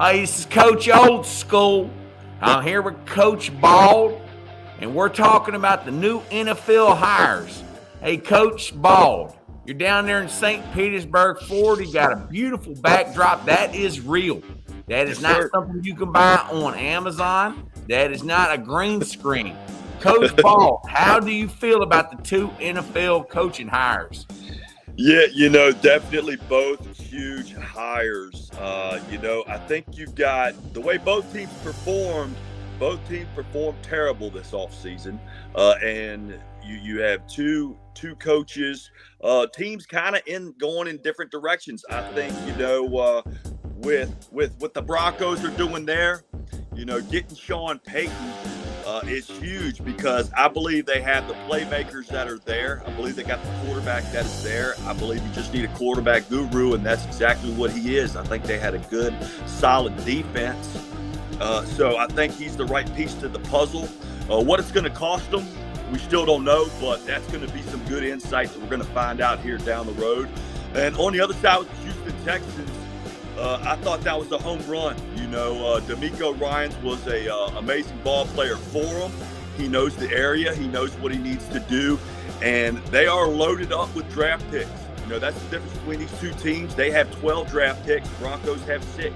This is Coach Old School. I'm here with Coach Bald, and we're talking about the new NFL hires. Hey, Coach Bald, you're down there in St. Petersburg, Florida. You got a beautiful backdrop. That is real. That is not something you can buy on Amazon. That is not a green screen. Coach Bald, how do you feel about the two NFL coaching hires? Yeah, definitely both huge hires. I think you've got the way both teams performed terrible this offseason. And you have two coaches, teams kind of going in different directions. I think, with what the Broncos are doing there, getting Sean Payton is huge because I believe they have the playmakers that are there. I believe they got the quarterback that is there. I believe you just need a quarterback guru, and that's exactly what he is. I think they had a good, solid defense. So I think he's the right piece to the puzzle. What it's going to cost them, we still don't know, but that's going to be some good insight that we're going to find out here down the road. And on the other side with the Houston Texans, I thought that was a home run. DeMeco Ryans was a amazing ball player for him. He knows the area. He knows what he needs to do. And they are loaded up with draft picks. That's the difference between these two teams. They have 12 draft picks. Broncos have 6.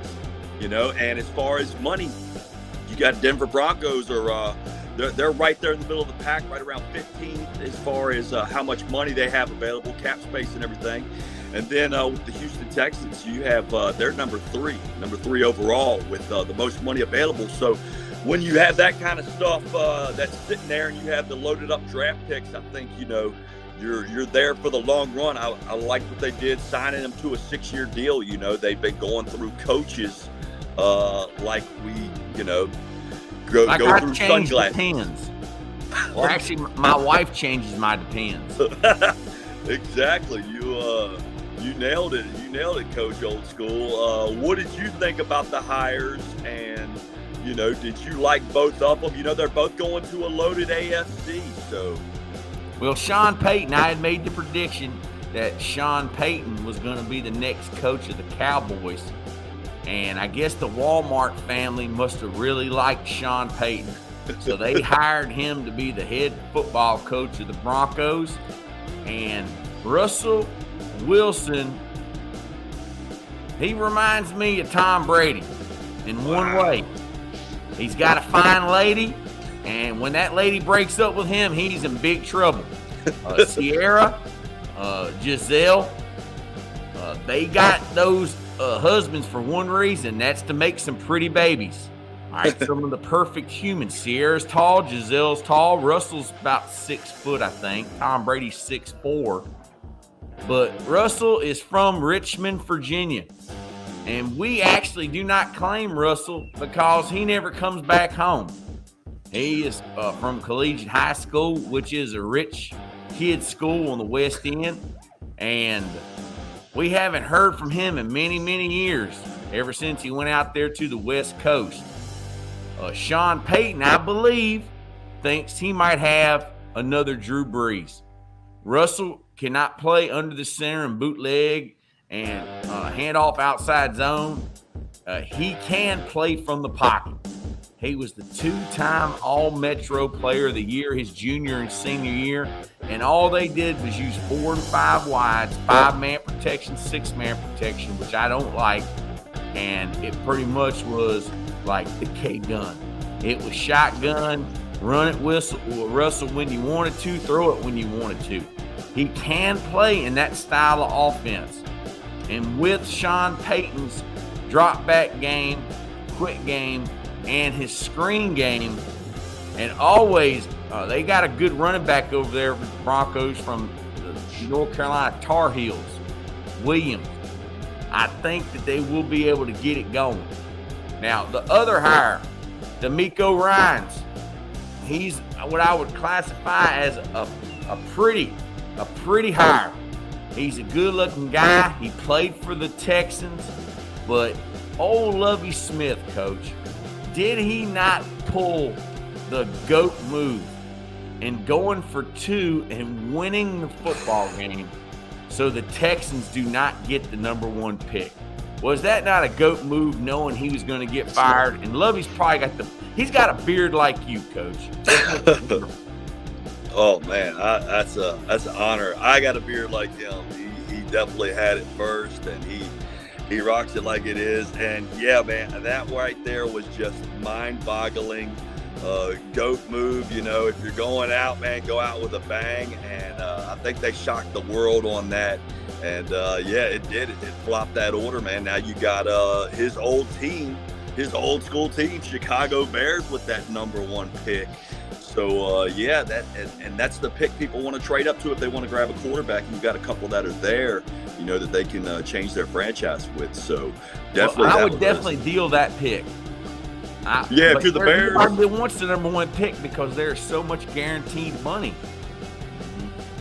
And as far as money, you got Denver Broncos are they're right there in the middle of the pack, right around 15th as far as how much money they have available, cap space and everything. And then with the Houston Texans, you have they're number three overall with the most money available. So when you have that kind of stuff that's sitting there and you have the loaded up draft picks, I think, you're there for the long run. I like what they did, signing them to a 6-year deal. They've been going through coaches like we, go through sunglasses. Depends. Well, actually, my wife changes my depends. Exactly. You nailed it. Coach Old School. What did you think about the hires? And, did you like both of them? They're both going to a loaded AFC. So, well, Sean Payton, I had made the prediction that Sean Payton was going to be the next coach of the Cowboys. And I guess the Walmart family must have really liked Sean Payton. So they hired him to be the head football coach of the Broncos. And Russell Wilson, he reminds me of Tom Brady in one way. He's got a fine lady, and when that lady breaks up with him, he's in big trouble. Sierra, Giselle, they got those husbands for one reason. That's to make some pretty babies. All right, some of the perfect humans. Sierra's tall, Giselle's tall. Russell's about 6 foot, I think. Tom Brady's 6'4". But Russell is from Richmond, Virginia. And we actually do not claim Russell because he never comes back home. He is from Collegiate High School, which is a rich kids' school on the West End. And we haven't heard from him in many, many years, ever since he went out there to the West Coast. Sean Payton, I believe, thinks he might have another Drew Brees. Russell cannot play under the center and bootleg and hand off outside zone. He can play from the pocket. He was the 2-time All-Metro Player of the Year his junior and senior year, and all they did was use 4 and 5 wides, 5-man protection, 6-man protection, which I don't like, and it pretty much was like the K-gun. It was shotgun, run it Russell when you wanted to, throw it when you wanted to. He can play in that style of offense. And with Sean Payton's drop back game, quick game, and his screen game, and always they got a good running back over there with the Broncos from the North Carolina Tar Heels, Williams. I think that they will be able to get it going. Now, the other hire, DeMeco Ryans, he's what I would classify as a pretty hire. He's a good-looking guy. He played for the Texans, but old Lovie Smith, coach, did he not pull the GOAT move and going for 2 and winning the football game so the Texans do not get the number 1 pick? Was that not a GOAT move, knowing he was going to get fired? And Lovey's probably he's got a beard like you, Coach. Oh man, that's an honor. I got a beard like him. He definitely had it first, and he rocks it like it is. And yeah, man, that right there was just mind-boggling. GOAT move. If you're going out, man, go out with a bang. And I think they shocked the world on that. And yeah, it did. It flopped that order, man. Now you got his old team, his old school team, Chicago Bears, with that #1 pick. So yeah, that's the pick people want to trade up to if they want to grab a quarterback. You've got a couple that are there, that they can change their franchise with. So definitely, I would definitely deal that pick. If you're the Bears, everybody wants the #1 pick because there's so much guaranteed money.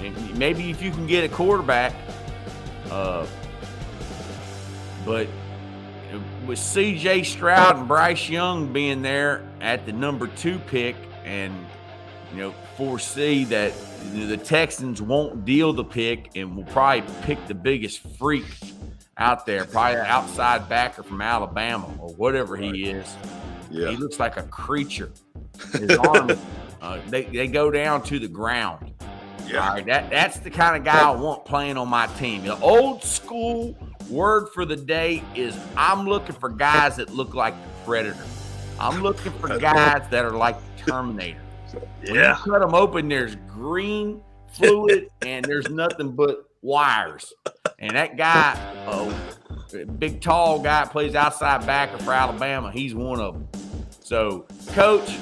And maybe if you can get a quarterback, but with C.J. Stroud and Bryce Young being there at the #2 pick, and foresee that the Texans won't deal the pick and will probably pick the biggest freak out there, probably an outside backer from Alabama or whatever he is. Yeah. He looks like a creature. His arm, they go down to the ground. Yeah. All right, that's the kind of guy I want playing on my team. The old school word for the day is I'm looking for guys that look like the Predator. I'm looking for guys that are like the Terminator. When you cut them open, there's green fluid and there's nothing but wires. And that guy, big tall guy, plays outside backer for Alabama. He's one of them. So, Coach,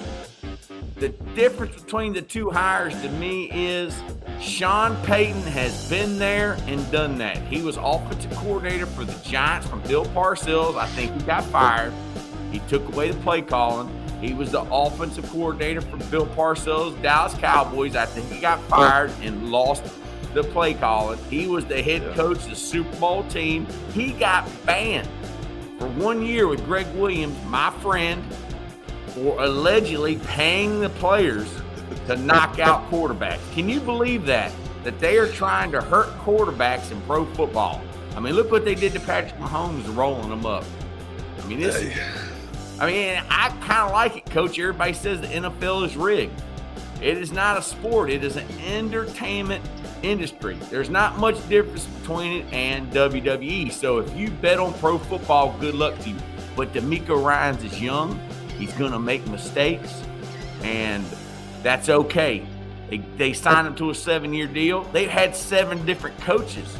the difference between the two hires to me is Sean Payton has been there and done that. He was offensive coordinator for the Giants from Bill Parcells. I think he got fired. He took away the play calling. He was the offensive coordinator for Bill Parcells' Dallas Cowboys. I think he got fired and lost the play calling. He was the head coach of the Super Bowl team. He got banned for 1 year with Greg Williams, my friend, for allegedly paying the players to knock out quarterbacks. Can you believe that they are trying to hurt quarterbacks in pro football? I mean, look what they did to Patrick Mahomes, rolling them up. I mean, I kind of like it, Coach. Everybody says the NFL is rigged. It is not a sport. It is an entertainment industry. There's not much difference between it and WWE. So if you bet on pro football, good luck to you. But DeMeco Ryans is young. He's going to make mistakes, and that's okay. They signed him to a 7-year deal. They've had 7 different coaches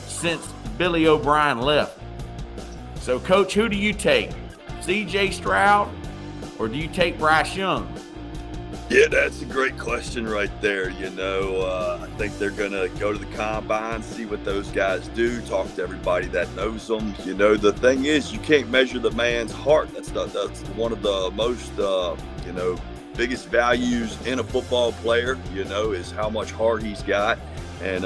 since Billy O'Brien left. So, Coach, who do you take? C.J. Stroud, or do you take Bryce Young? Yeah, that's a great question right there. I think they're going to go to the combine, see what those guys do, talk to everybody that knows them. The thing is, you can't measure the man's heart. That's one of the most, biggest values in a football player, is how much heart he's got. And,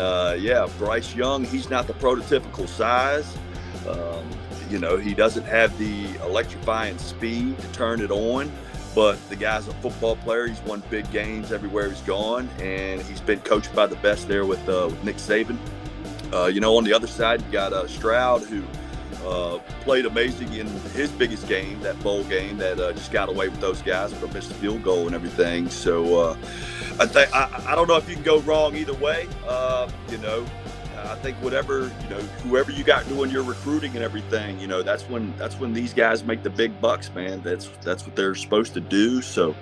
Bryce Young, he's not the prototypical size. He doesn't have the electrifying speed to turn it on. But the guy's a football player. He's won big games everywhere he's gone, and he's been coached by the best there with Nick Saban. On the other side, you got Stroud, who played amazing in his biggest game, that bowl game that just got away with those guys with a missed field goal and everything. So I don't know if you can go wrong either way. I think whoever you got doing your recruiting and everything, that's when these guys make the big bucks, man. That's what they're supposed to do. So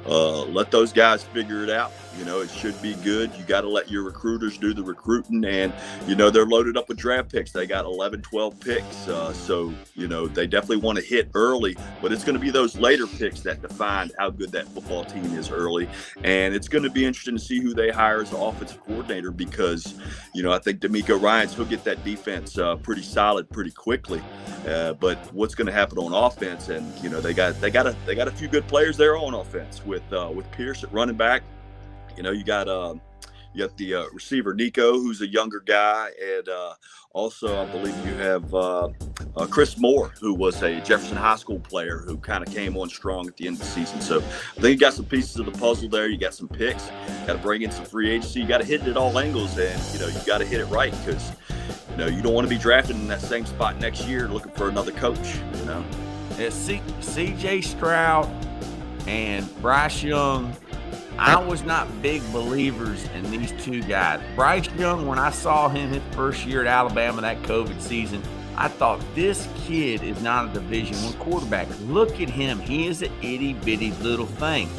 let those guys figure it out. It should be good. You got to let your recruiters do the recruiting, and they're loaded up with draft picks. They got 11, 12 picks. So they definitely want to hit early, but it's going to be those later picks that define how good that football team is early. And it's going to be interesting to see who they hire as the offensive coordinator, because I think DeMeco Ryans, he'll get that defense pretty solid pretty quickly. But what's going to happen on offense? And they got a few good players there on offense with Pierce at running back. You got the receiver Nico, who's a younger guy, and also I believe you have Chris Moore, who was a Jefferson High School player who kind of came on strong at the end of the season. So I think you got some pieces of the puzzle there. You got some picks. Got to bring in some free agency. You got to hit it at all angles, and you got to hit it right, because you don't want to be drafted in that same spot next year looking for another coach, It's C.J. Stroud and Bryce Young. I was not big believers in these two guys. Bryce Young, when I saw him his first year at Alabama, that COVID season, I thought, this kid is not a Division I quarterback. Look at him. He is an itty-bitty little thing.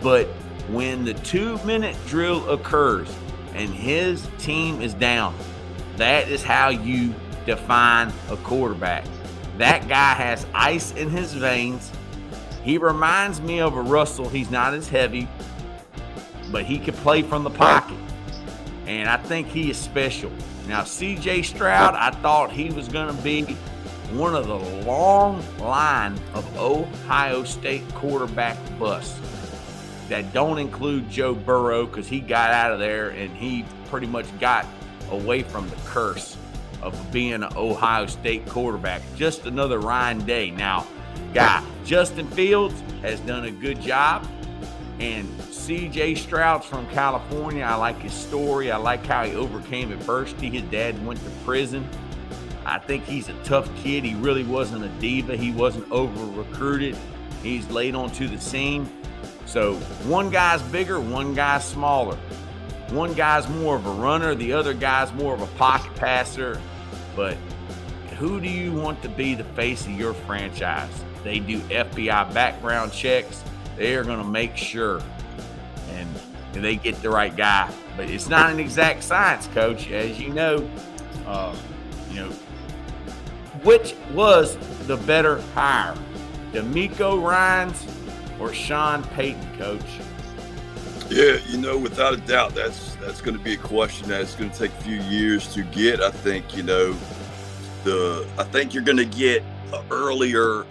But when the 2-minute drill occurs and his team is down, that is how you define a quarterback. That guy has ice in his veins. He reminds me of a Russell. He's not as heavy, but he can play from the pocket. And I think he is special. Now, C.J. Stroud, I thought he was going to be one of the long line of Ohio State quarterback busts that don't include Joe Burrow, because he got out of there and he pretty much got away from the curse of being an Ohio State quarterback. Just another Ryan Day. Now, Justin Fields has done a good job, and C.J. Stroud's from California. I like his story. I like how he overcame adversity. His dad went to prison. I think he's a tough kid. He really wasn't a diva. He wasn't over-recruited. He's laid onto the scene. So one guy's bigger, one guy's smaller. One guy's more of a runner, the other guy's more of a pocket passer. But who do you want to be the face of your franchise? They do FBI background checks. They are going to make sure and they get the right guy. But it's not an exact science, Coach, as you know. Which was the better hire, DeMeco Ryans or Sean Payton, Coach? Yeah, without a doubt, that's going to be a question that's going to take a few years to get. I think, I think you're going to get earlier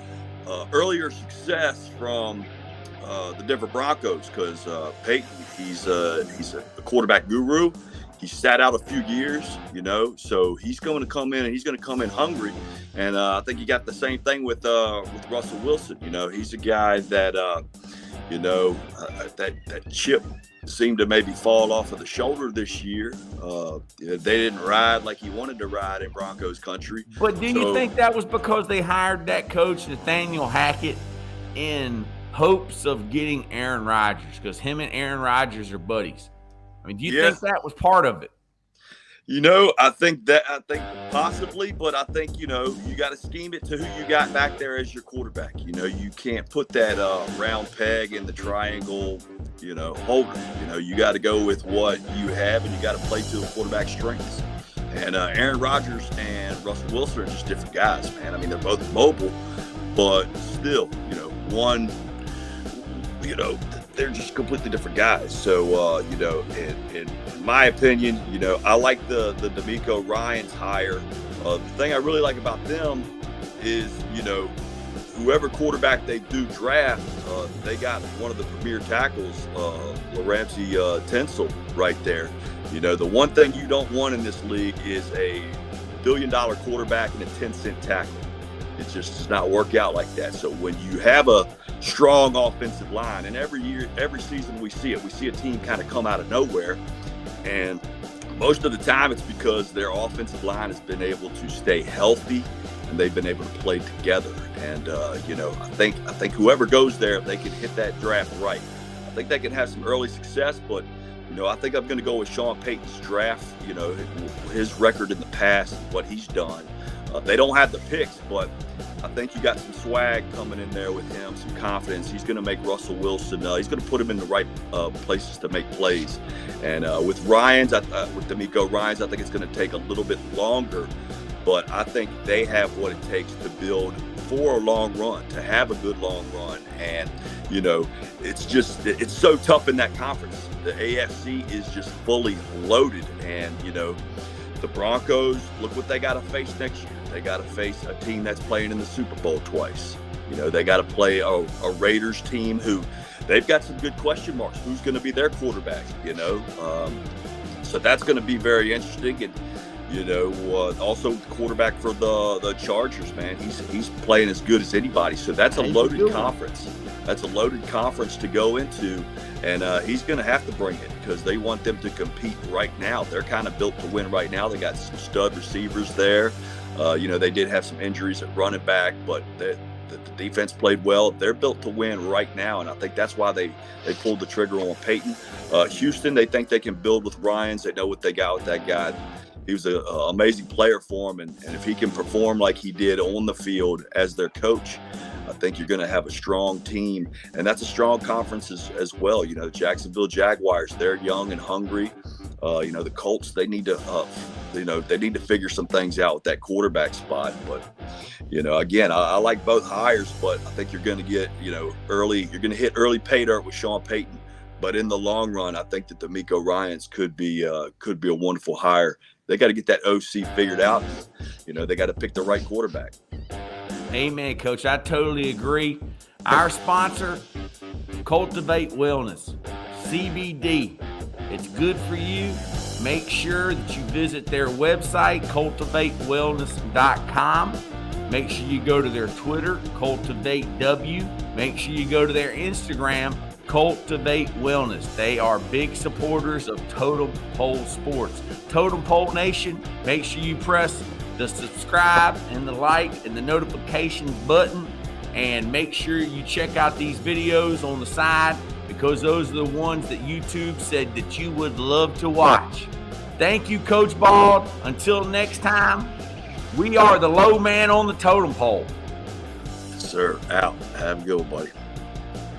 success from the Denver Broncos, because Payton, he's a quarterback guru. He sat out a few years, so he's going to come in, and he's going to come in hungry. And I think you got the same thing with Russell Wilson. He's a guy that that chip seemed to maybe fall off of the shoulder this year. They didn't ride like he wanted to ride in Broncos country. But do you think that was because they hired that coach, Nathaniel Hackett, in hopes of getting Aaron Rodgers? Because him and Aaron Rodgers are buddies. I mean, do you think that was part of it? I think possibly, but I think, you got to scheme it to who you got back there as your quarterback. You can't put that round peg in the triangle, holder. You got to go with what you have, and you got to play to the quarterback's strengths. And Aaron Rodgers and Russell Wilson are just different guys, man. I mean, they're both mobile, but still, one, they're just completely different guys. So, in my opinion, I like the DeMeco Ryans hire. The thing I really like about them is, whoever quarterback they do draft, they got one of the premier tackles, Ramsey Tinsel, right there. The one thing you don't want in this league is a billion-dollar quarterback and a 10-cent tackle. It just does not work out like that. So when you have a strong offensive line, and every season we see it, we see a team kind of come out of nowhere, and most of the time it's because their offensive line has been able to stay healthy and they've been able to play together. And I think whoever goes there, if they can hit that draft right, I think they can have some early success. But I think I'm going to go with Sean Payton's draft. His record in the past, what he's done. They don't have the picks, but I think you got some swag coming in there with him, some confidence. He's going to make Russell Wilson. He's going to put him in the right places to make plays. And with Ryans, with DeMeco Ryans, I think it's going to take a little bit longer. But I think they have what it takes to build for a long run, to have a good long run. And, it's so tough in that conference. The AFC is just fully loaded. And, the Broncos, look what they got to face next year. They got to face a team that's playing in the Super Bowl twice. They got to play a Raiders team who they've got some good question marks. Who's going to be their quarterback? So that's going to be very interesting. And, Also the quarterback for the Chargers, man, he's playing as good as anybody. So that's a loaded conference. That's a loaded conference to go into, and he's going to have to bring it because they want them to compete right now. They're kind of built to win right now. They got some stud receivers there. They did have some injuries at running back, but the defense played well. They're built to win right now, and I think that's why they pulled the trigger on Payton. Houston, they think they can build with Ryans. They know what they got with that guy. He was an amazing player for them, and if he can perform like he did on the field as their coach, I think you're going to have a strong team, and that's a strong conference as well. Jacksonville Jaguars, they're young and hungry. The Colts, they need to figure some things out with that quarterback spot. But, again, I like both hires, but I think you're going to get, you're going to hit early pay dirt with Sean Payton. But in the long run, I think that DeMeco Ryans could be a wonderful hire. They got to get that OC figured out. They got to pick the right quarterback. Amen, Coach. I totally agree. Our sponsor, Cultivate Wellness, CBD. It's good for you. Make sure that you visit their website, cultivatewellness.com. Make sure you go to their Twitter, CultivateW. Make sure you go to their Instagram, Cultivate Wellness. They are big supporters of Totem Pole Sports. Totem Pole Nation, make sure you press the subscribe and the like and the notifications button, and make sure you check out these videos on the side because those are the ones that YouTube said that you would love to watch. Thank you, Coach Bald. Until next time, we are the low man on the totem pole. Yes, sir. Out. Have a good one, buddy.